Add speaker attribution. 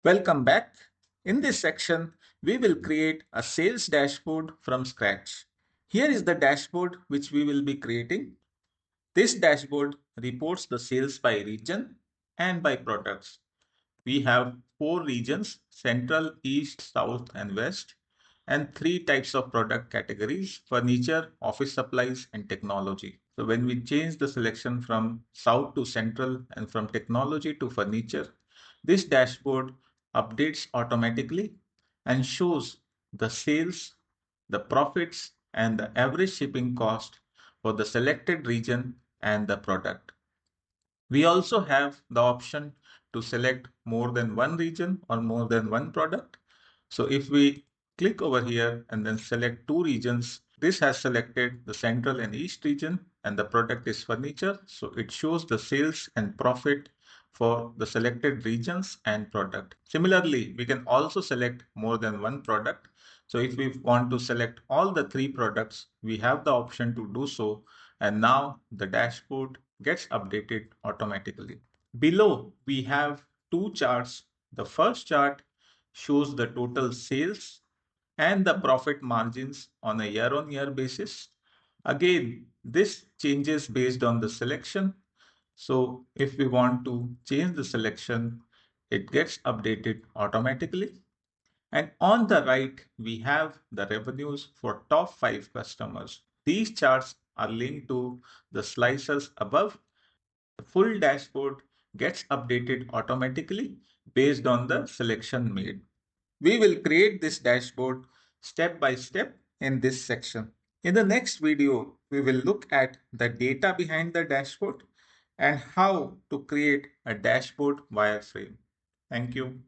Speaker 1: Welcome back. In this section, we will create a sales dashboard from scratch. Here is the dashboard which we will be creating. This dashboard reports the sales by region and by products. We have 4 regions: Central, East, South, and West, and 3 types of product categories: furniture, office supplies, and technology. So when we change the selection from South to Central and from technology to furniture, this dashboard updates automatically and shows the sales, the profits, and the average shipping cost for the selected region and the product. We also have the option to select more than one region or more than one product. So if we click over here and then select 2 regions, this has selected the Central and East region and the product is furniture. So it shows the sales and profit for the selected regions and product. Similarly, we can also select more than one product. So if we want to select all the 3 products, we have the option to do so. And now the dashboard gets updated automatically. Below, we have 2 charts. The first chart shows the total sales and the profit margins on a year-on-year basis. Again, this changes based on the selection. So if we want to change the selection, it gets updated automatically. And on the right, we have the revenues for top 5 customers. These charts are linked to the slices above. The full dashboard gets updated automatically based on the selection made. We will create this dashboard step by step in this section. In the next video, we will look at the data behind the dashboard and how to create a dashboard wireframe. Thank you.